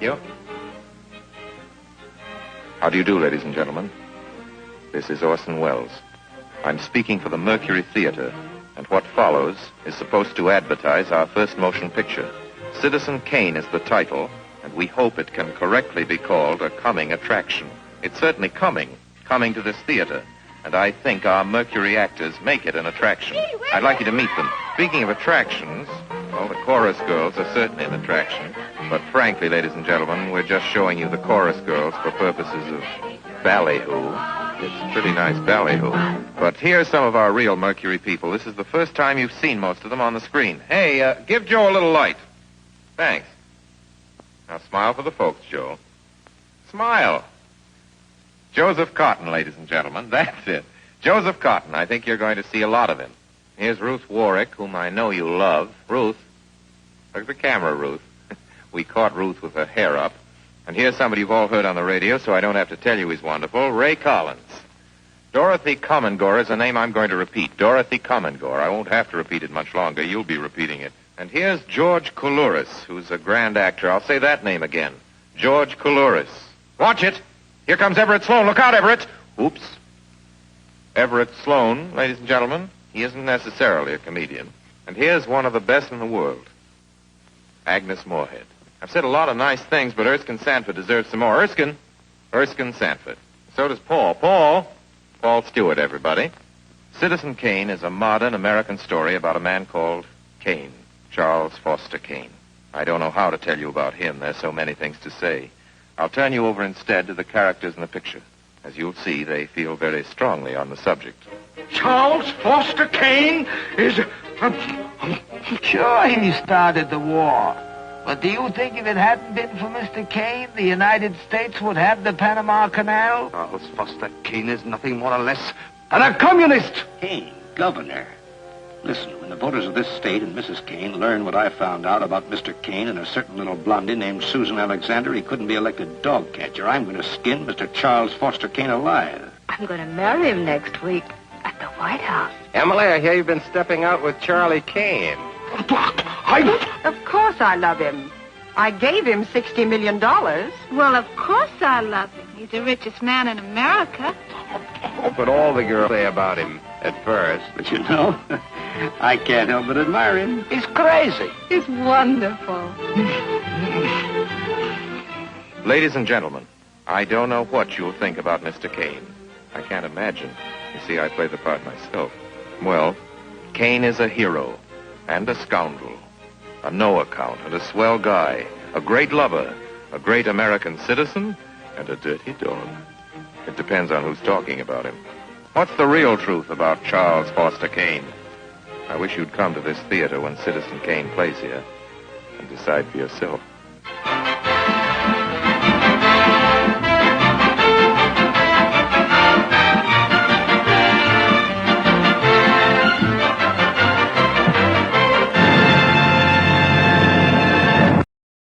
you. How do you do, ladies and gentlemen? This is Orson Welles. I'm speaking for the Mercury Theater, and what follows is supposed to advertise our first motion picture. Citizen Kane is the title, and we hope it can correctly be called a coming attraction. It's certainly coming to this theater, and I think our Mercury actors make it an attraction. I'd like you to meet them. Speaking of attractions, well, the chorus girls are certainly an attraction, but frankly, ladies and gentlemen, we're just showing you the chorus girls for purposes of ballyhoo. It's pretty nice ballyhoo. But here's some of our real Mercury people. This is the first time you've seen most of them on the screen. Hey, give Joe a little light. Thanks. Now smile for the folks, Joe. Smile. Joseph Cotton, ladies and gentlemen. That's it. Joseph Cotton. I think you're going to see a lot of him. Here's Ruth Warwick, whom I know you love. Ruth. Look at the camera, Ruth. We caught Ruth with her hair up. And here's somebody you've all heard on the radio, so I don't have to tell you he's wonderful. Ray Collins. Dorothy Commongore is a name I'm going to repeat. Dorothy Commongore. I won't have to repeat it much longer. You'll be repeating it. And here's George Coulouris, who's a grand actor. I'll say that name again. George Coulouris. Watch it. Here comes Everett Sloane. Look out, Everett. Oops. Everett Sloane, ladies and gentlemen, he isn't necessarily a comedian. And here's one of the best in the world. Agnes Moorehead. I've said a lot of nice things, but Erskine Sanford deserves some more. Erskine Sanford. So does Paul. Paul Stewart, everybody. Citizen Kane is a modern American story about a man called Kane, Charles Foster Kane. I don't know how to tell you about him. There's so many things to say. I'll turn you over instead to the characters in the picture. As you'll see, they feel very strongly on the subject. Charles Foster Kane is... Sure, he started the war. But do you think if it hadn't been for Mr. Kane, the United States would have the Panama Canal? Charles Foster Kane is nothing more or less than a communist. Kane, governor. Listen, when the voters of this state and Mrs. Kane learn what I found out about Mr. Kane and a certain little blondie named Susan Alexander, he couldn't be elected dog catcher. I'm going to skin Mr. Charles Foster Kane alive. I'm going to marry him next week at the White House. Emily, I hear you've been stepping out with Charlie Kane. Of course I love him. I gave him $60 million. Well, of course I love him. He's the richest man in America. But all the girls say about him at first. But you know, I can't help but admire him. He's crazy. He's wonderful. Ladies and gentlemen, I don't know what you'll think about Mr. Kane. I can't imagine. You see, I play the part myself. Well, Kane is a hero and a scoundrel, a no-account and a swell guy, a great lover, a great American citizen, and a dirty dog. It depends on who's talking about him. What's the real truth about Charles Foster Kane? I wish you'd come to this theater when Citizen Kane plays here and decide for yourself.